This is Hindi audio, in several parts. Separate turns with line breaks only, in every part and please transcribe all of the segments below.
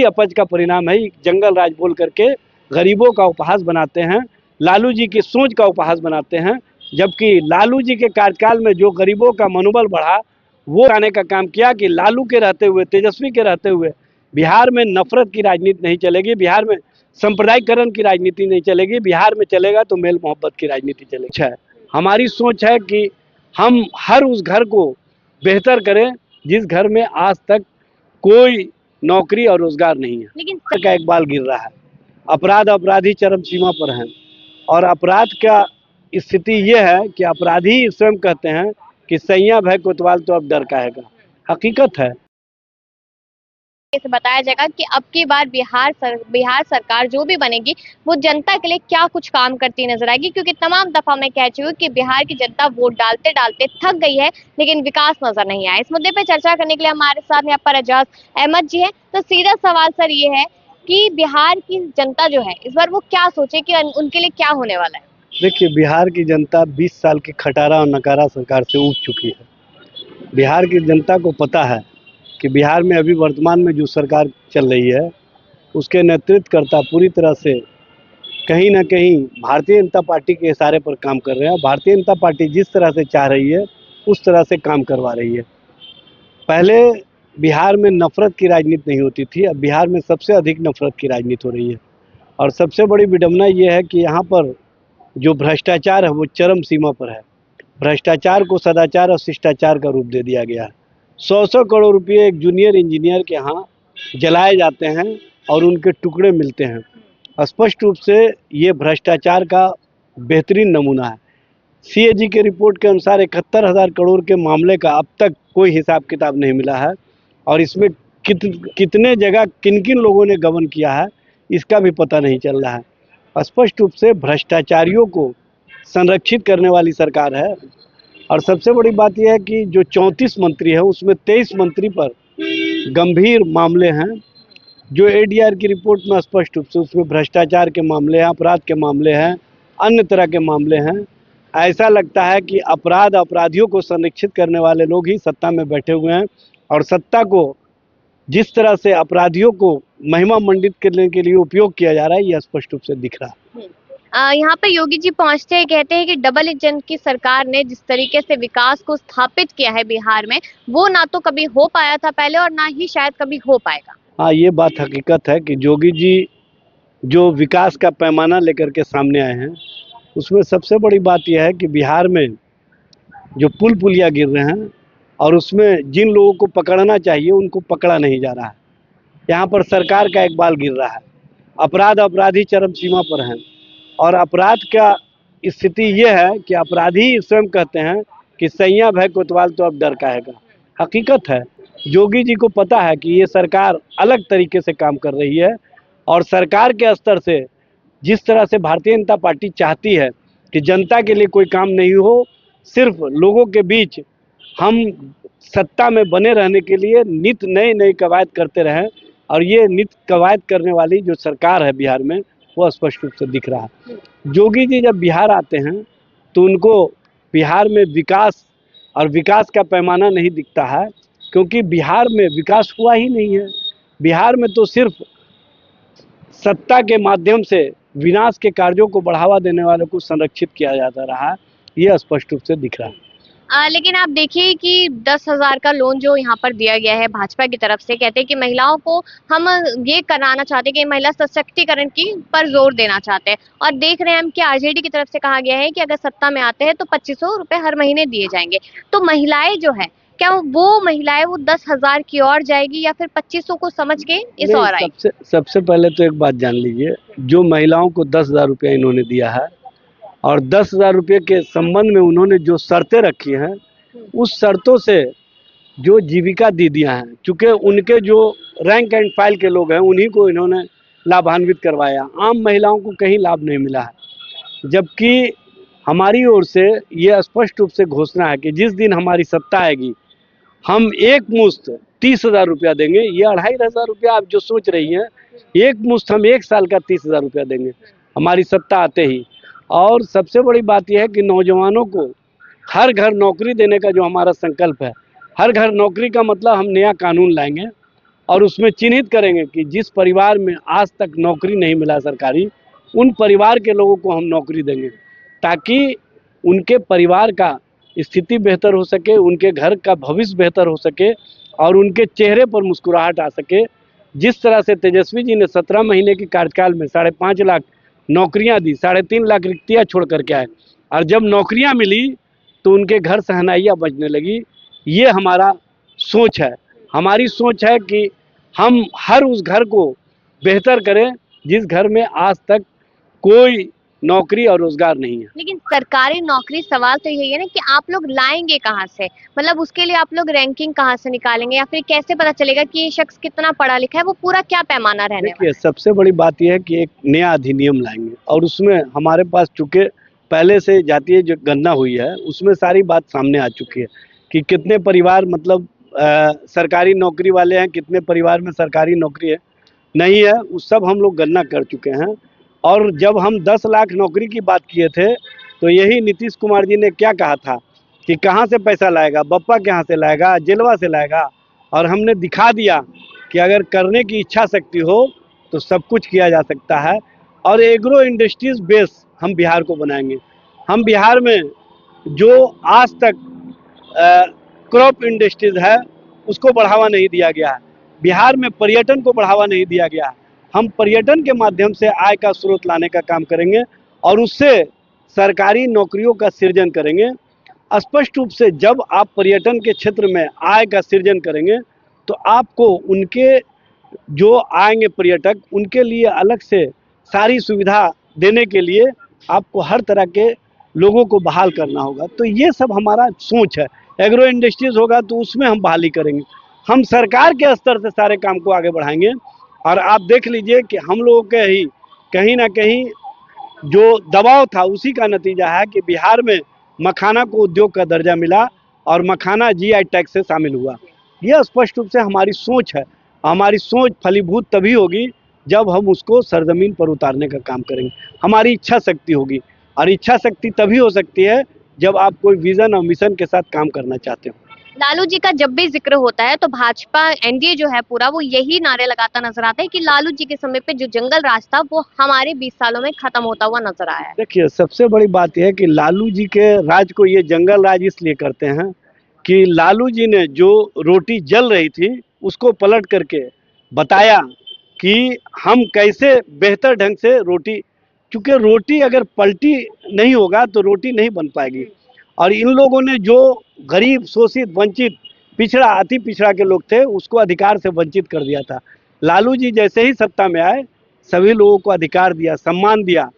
इसी अपच का परिणाम है। जंगल राज बोल करके गरीबों का उपहास बनाते हैं, लालू जी की सोच का उपहास बनाते हैं, जबकि लालू जी के कार्यकाल में जो गरीबों का मनोबल बढ़ा वो आने का काम किया कि लालू के रहते हुए, तेजस्वी के रहते हुए बिहार में नफरत की राजनीति नहीं चलेगी, बिहार में सांप्रदायिकरण की राजनीति नहीं चलेगी, बिहार में चलेगा तो मेल मोहब्बत की राजनीति चलेगी। हमारी सोच है कि हम हर उस घर को बेहतर करें जिस घर में आज तक कोई नौकरी और रोजगार नहीं है।
लेकिन
का एक बाल गिर रहा है, अपराधी चरम सीमा पर हैं और अपराध का स्थिति ये है कि अपराधी स्वयं कहते हैं कि सैया भय कोतवाल तो अब डर काहेगा। हकीकत है।
इसे बताया जाएगा कि अब की बार बिहार सरकार जो भी बनेगी वो जनता के लिए क्या कुछ काम करती नजर आएगी, क्योंकि तमाम दफा मैं कह चुकी हूँ कि बिहार की जनता वोट डालते डालते थक गई है लेकिन विकास नजर नहीं आया। इस मुद्दे पे चर्चा करने के लिए हमारे साथ यहाँ पर एजाज अहमद जी है। तो सीधा सवाल सर ये है कि बिहार की जनता जो है इस बार वो क्या सोचे कि उनके लिए क्या होने वाला है।
देखिए, बिहार की जनता 20 साल की खटारा और नकारा सरकार से ऊब चुकी है। बिहार की जनता को पता है कि बिहार में अभी वर्तमान में जो सरकार चल रही है उसके नेतृत्वकर्ता पूरी तरह से कहीं ना कहीं भारतीय जनता पार्टी के इशारे पर काम कर रहे हैं। भारतीय जनता पार्टी जिस तरह से चाह रही है उस तरह से काम करवा रही है। पहले बिहार में नफरत की राजनीति नहीं होती थी, अब बिहार में सबसे अधिक नफरत की राजनीति हो रही है। और सबसे बड़ी विडंबना ये है कि यहाँ पर जो भ्रष्टाचार है वो चरम सीमा पर है। भ्रष्टाचार को सदाचार और शिष्टाचार का रूप दे दिया गया है। 100 करोड़ रुपये एक जूनियर इंजीनियर के यहाँ जलाए जाते हैं और उनके टुकड़े मिलते हैं। स्पष्ट रूप से ये भ्रष्टाचार का बेहतरीन नमूना है। सीएजी के रिपोर्ट के अनुसार 71,000 करोड़ के मामले का अब तक कोई हिसाब किताब नहीं मिला है और इसमें कितने जगह किन किन लोगों ने गबन किया है इसका भी पता नहीं चल रहा है। स्पष्ट रूप से भ्रष्टाचारियों को संरक्षित करने वाली सरकार है। और सबसे बड़ी बात यह है कि जो 34 मंत्री है उसमें 23 मंत्री पर गंभीर मामले हैं, जो एडीआर की रिपोर्ट में स्पष्ट रूप से उसमें भ्रष्टाचार के मामले हैं, अपराध के मामले हैं, अन्य तरह के मामले हैं। ऐसा लगता है कि अपराधियों को संरक्षित करने वाले लोग ही सत्ता में बैठे हुए हैं और सत्ता को जिस तरह से अपराधियों को महिमा मंडित करने के लिए उपयोग किया जा रहा है यह स्पष्ट रूप से दिख रहा है।
यहाँ पे योगी जी पहुंचते हैं, कहते हैं कि डबल इंजन की सरकार ने जिस तरीके से विकास को स्थापित किया है बिहार में वो ना तो कभी हो पाया था पहले और ना ही शायद कभी हो पाएगा।
हाँ, ये बात हकीकत है कि योगी जी जो विकास का पैमाना लेकर के सामने आए हैं उसमें सबसे बड़ी बात यह है कि बिहार में जो पुल पुलिया गिर रहे हैं और उसमें जिन लोगों को पकड़ना चाहिए उनको पकड़ा नहीं जा रहा है। यहाँ पर सरकार का एक बाल गिर रहा है। अपराधी चरम सीमा पर हैं और अपराध का स्थिति ये है कि अपराधी स्वयं कहते हैं कि सैया भय कोतवाल तो अब डर काहेगा। हकीकत है, योगी जी को पता है कि ये सरकार अलग तरीके से काम कर रही है और सरकार के स्तर से जिस तरह से भारतीय जनता पार्टी चाहती है कि जनता के लिए कोई काम नहीं हो, सिर्फ लोगों के बीच हम सत्ता में बने रहने के लिए नित नई कवायद करते रहें और ये नित कवायद करने वाली जो सरकार है बिहार में वो स्पष्ट रूप से दिख रहा है। योगी जी जब बिहार आते हैं तो उनको बिहार में विकास का पैमाना नहीं दिखता है, क्योंकि बिहार में विकास हुआ ही नहीं है। बिहार में तो सिर्फ सत्ता के माध्यम से विनाश के कार्यों को बढ़ावा देने वालों को संरक्षित किया जाता रहा है, यह स्पष्ट रूप से दिख रहा है।
लेकिन आप देखिए कि 10,000 का लोन जो यहाँ पर दिया गया है भाजपा की तरफ से, कहते हैं कि महिलाओं को हम ये कराना चाहते हैं कि महिला सशक्तिकरण की पर जोर देना चाहते हैं और देख रहे हैं हम कि आरजेडी की तरफ से कहा गया है कि अगर सत्ता में आते हैं तो 2500 रुपए हर महीने दिए जाएंगे। तो महिलाएं जो है क्या वो महिलाएं वो 10,000 की ओर जाएगी या फिर 2500 को समझ के इस ओर आएगी?
सबसे पहले तो एक बात जान लीजिए, जो महिलाओं को 10,000 रुपया इन्होंने दिया है और 10,000 रुपये के संबंध में उन्होंने जो शर्तें रखी हैं उस शर्तों से जो जीविका दीदियां हैं, चूँकि उनके जो रैंक एंड फाइल के लोग हैं उन्हीं को इन्होंने लाभान्वित करवाया, आम महिलाओं को कहीं लाभ नहीं मिला है। जबकि हमारी ओर से ये स्पष्ट रूप से घोषणा है कि जिस दिन हमारी सत्ता आएगी हम एक मुश्त 30,000 रुपया देंगे। ये 2,500 रुपया आप जो सोच रही हैं, एक मुश्त हम 1 साल का 30,000 रुपया देंगे हमारी सत्ता आते ही। और सबसे बड़ी बात यह है कि नौजवानों को हर घर नौकरी देने का जो हमारा संकल्प है, हर घर नौकरी का मतलब हम नया कानून लाएंगे और उसमें चिन्हित करेंगे कि जिस परिवार में आज तक नौकरी नहीं मिला सरकारी, उन परिवार के लोगों को हम नौकरी देंगे, ताकि उनके परिवार का स्थिति बेहतर हो सके, उनके घर का भविष्य बेहतर हो सके और उनके चेहरे पर मुस्कुराहट आ सके। जिस तरह से तेजस्वी जी ने 17 महीने के कार्यकाल में 5.5 लाख नौकरियां दी, 3.5 लाख रिक्तियां छोड़ करके आए, और जब नौकरियां मिली तो उनके घर शहनाइयाँ बजने लगी। ये हमारा सोच है, हमारी सोच है कि हम हर उस घर को बेहतर करें जिस घर में आज तक कोई नौकरी और रोजगार नहीं है।
लेकिन सरकारी नौकरी, सवाल तो यही है ना कि आप लोग लाएंगे कहाँ से? मतलब उसके लिए आप लोग रैंकिंग कहाँ से निकालेंगे, या फिर कैसे पता चलेगा कि ये शख्स कितना पढ़ा लिखा है? वो पूरा क्या पैमाना रहने वाला
देखिए, सबसे बड़ी बात यह है कि एक नया अधिनियम लाएंगे और उसमें हमारे पास चूंकि पहले से जातीय जो गणना हुई है उसमें सारी बात सामने आ चुकी है कि कितने परिवार मतलब सरकारी नौकरी वाले हैं, कितने परिवार में सरकारी नौकरी है नहीं है, उस सब हम लोग गणना कर चुके हैं। और जब हम 10 लाख नौकरी की बात किए थे तो यही नीतीश कुमार जी ने क्या कहा था कि कहाँ से पैसा लाएगा, बप्पा कहाँ से लाएगा, जेलवा से लाएगा। और हमने दिखा दिया कि अगर करने की इच्छा शक्ति हो तो सब कुछ किया जा सकता है। और एग्रो इंडस्ट्रीज बेस हम बिहार को बनाएंगे। हम बिहार में जो आज तक क्रॉप इंडस्ट्रीज है उसको बढ़ावा नहीं दिया गया है, बिहार में पर्यटन को बढ़ावा नहीं दिया गया है। हम पर्यटन के माध्यम से आय का स्रोत लाने का काम करेंगे और उससे सरकारी नौकरियों का सृजन करेंगे। स्पष्ट रूप से जब आप पर्यटन के क्षेत्र में आय का सृजन करेंगे तो आपको उनके जो आएंगे पर्यटक, उनके लिए अलग से सारी सुविधा देने के लिए आपको हर तरह के लोगों को बहाल करना होगा। तो ये सब हमारा सोच है। एग्रो इंडस्ट्रीज होगा तो उसमें हम बहाली करेंगे। हम सरकार के स्तर से सारे काम को आगे बढ़ाएंगे। और आप देख लीजिए कि हम लोगों के ही कहीं ना कहीं जो दबाव था उसी का नतीजा है कि बिहार में मखाना को उद्योग का दर्जा मिला और मखाना जीआई टैग से शामिल हुआ। यह स्पष्ट रूप से हमारी सोच है। हमारी सोच फलीभूत तभी होगी जब हम उसको सरजमीन पर उतारने का काम करेंगे। हमारी इच्छा शक्ति होगी और इच्छा शक्ति तभी हो सकती है जब आप कोई विजन और मिशन के साथ काम करना चाहते हो।
लालू जी का जब भी जिक्र होता है तो भाजपा एनडीए जो है पूरा वो यही नारे लगाता नजर आता है कि लालू जी के समय पे जो जंगल राज था वो हमारे 20 सालों में खत्म होता हुआ नजर आया है।
देखिए, सबसे बड़ी बात यह है कि लालू जी के राज को ये जंगल राज इसलिए करते हैं कि लालू जी ने जो रोटी जल रही थी उसको पलट करके बताया कि हम कैसे बेहतर ढंग से रोटी, क्योंकि रोटी अगर पलटी नहीं होगा तो रोटी नहीं बन पाएगी। और इन लोगों ने जो गरीब, शोषित, वंचित, पिछड़ा, अति पिछड़ा के लोग थे उसको अधिकार से वंचित कर दिया था। लालू जी जैसे ही सत्ता में आए सभी लोगों को अधिकार दिया, सम्मान दिया।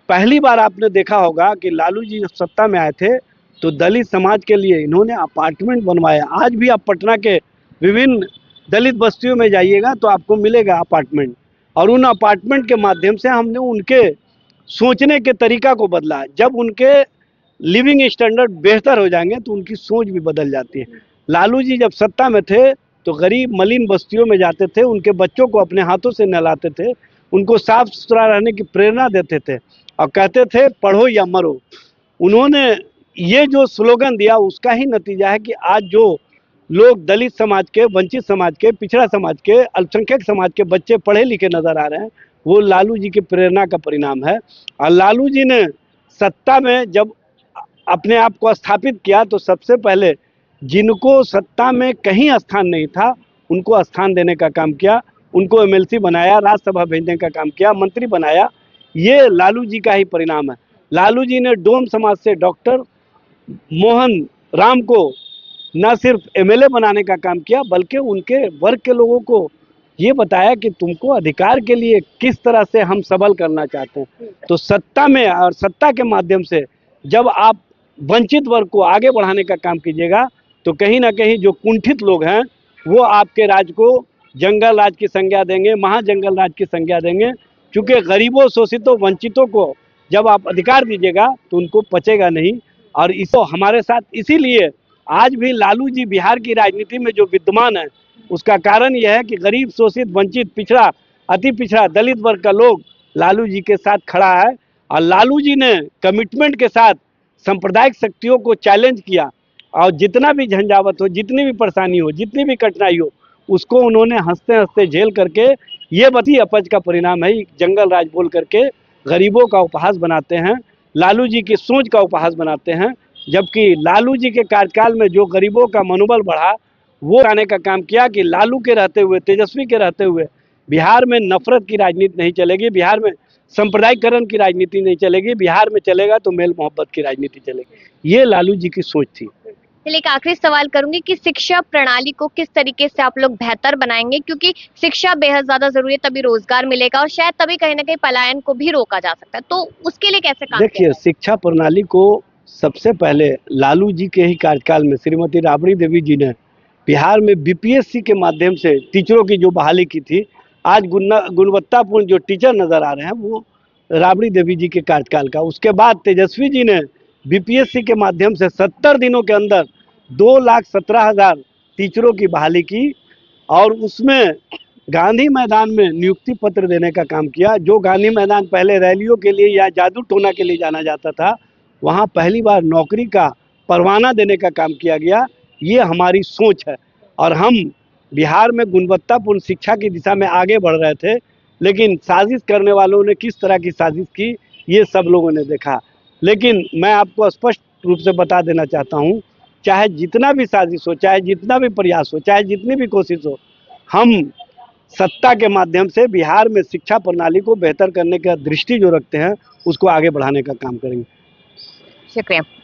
पहली बार आपने देखा होगा कि लालू जी जब सत्ता में आए थे तो दलित समाज के लिए इन्होंने अपार्टमेंट बनवाया। आज भी आप पटना के विभिन्न दलित बस्तियों में जाइएगा तो आपको मिलेगा अपार्टमेंट, और उन अपार्टमेंट के माध्यम से हमने उनके सोचने के तरीका को बदला। जब उनके लिविंग स्टैंडर्ड बेहतर हो जाएंगे तो उनकी सोच भी बदल जाती है। लालू जी जब सत्ता में थे तो गरीब मलिन बस्तियों में जाते थे, उनके बच्चों को अपने हाथों से नहलाते थे, उनको साफ सुथरा रहने की प्रेरणा देते थे और कहते थे पढ़ो या मरो। उन्होंने ये जो स्लोगन दिया उसका ही नतीजा है कि आज जो लोग दलित समाज के, वंचित समाज के, पिछड़ा समाज के, अल्पसंख्यक समाज के बच्चे पढ़े लिखे नजर आ रहे हैं, वो लालू जी की प्रेरणा का परिणाम है। और लालू जी ने सत्ता में जब अपने आप को स्थापित किया तो सबसे पहले जिनको सत्ता में कहीं स्थान नहीं था उनको स्थान देने का काम किया, उनको एमएलसी बनाया, राज्यसभा भेजने का काम किया, मंत्री बनाया। ये लालू जी का ही परिणाम है। लालू जी ने डोम समाज से डॉक्टर मोहन राम को न सिर्फ एमएलए बनाने का काम किया बल्कि उनके वर्ग के लोगों को ये बताया कि तुमको अधिकार के लिए किस तरह से हम सबल करना चाहते हैं। तो सत्ता में और सत्ता के माध्यम से जब आप वंचित वर्ग को आगे बढ़ाने का काम कीजिएगा तो कहीं ना कहीं जो कुंठित लोग हैं वो आपके राज को जंगल राज की संज्ञा देंगे, महाजंगल राज की संज्ञा देंगे। क्योंकि गरीबों, शोषितों, वंचितों को जब आप अधिकार दीजिएगा तो उनको पचेगा नहीं। और इसको हमारे साथ इसीलिए आज भी लालू जी बिहार की राजनीति में जो विद्यमान है उसका कारण यह है कि गरीब, शोषित, वंचित, पिछड़ा, अति पिछड़ा, दलित वर्ग का लोग लालू जी के साथ खड़ा है। और लालू जी ने कमिटमेंट के साथ सांप्रदायिक शक्तियों को चैलेंज किया और जितना भी झंझावत हो, जितनी भी परेशानी हो, जितनी भी कठिनाई हो, उसको उन्होंने हंसते हंसते झेल करके, ये बती अपच का परिणाम है, जंगल राज बोल करके गरीबों का उपहास बनाते हैं, लालू जी की सोच का उपहास बनाते हैं। जबकि लालू जी के कार्यकाल में जो गरीबों का मनोबल बढ़ा, वो आने का काम किया कि लालू के रहते हुए, तेजस्वी के रहते हुए बिहार में नफरत की राजनीति नहीं चलेगी, बिहार में सांप्रदायिकरण की राजनीति नहीं चलेगी, बिहार में चलेगा तो मेल मोहब्बत की राजनीति चलेगी। ये लालू जी की सोच थी।
चलिए एक आखिरी सवाल करूंगी कि शिक्षा प्रणाली को किस तरीके से आप लोग बेहतर बनाएंगे, क्योंकि शिक्षा बेहद ज्यादा जरूरी है, तभी रोजगार मिलेगा और शायद तभी कहीं ना कहीं पलायन को भी रोका जा सकता है, तो उसके लिए कैसे काम किया
देखिए, शिक्षा प्रणाली को सबसे पहले लालू जी के ही कार्यकाल में श्रीमती राबड़ी देवी जी ने बिहार में बीपीएससी के माध्यम से टीचरों की जो बहाली की थी, आज गुणवत्तापूर्ण जो टीचर नजर आ रहे हैं वो राबड़ी देवी जी के कार्यकाल का। उसके बाद तेजस्वी जी ने बीपीएससी के माध्यम से 70 दिनों के अंदर 2,17,000 टीचरों की बहाली की और उसमें गांधी मैदान में नियुक्ति पत्र देने का काम किया। जो गांधी मैदान पहले रैलियों के लिए या जादू टोना के लिए जाना जाता था, वहाँ पहली बार नौकरी का परवाना देने का काम किया गया। ये हमारी सोच है और हम बिहार में गुणवत्तापूर्ण शिक्षा की दिशा में आगे बढ़ रहे थे, लेकिन साजिश करने वालों ने किस तरह की साजिश की, ये सब लोगों ने देखा। लेकिन मैं आपको स्पष्ट रूप से बता देना चाहता हूँ, चाहे जितना भी साजिश हो, चाहे जितना भी प्रयास हो, चाहे जितनी भी कोशिश हो, हम सत्ता के माध्यम से बिहार में शिक्षा प्रणाली को बेहतर करने का दृष्टि जो रखते हैं, उसको आगे बढ़ाने का काम करेंगे।
शुक्रिया।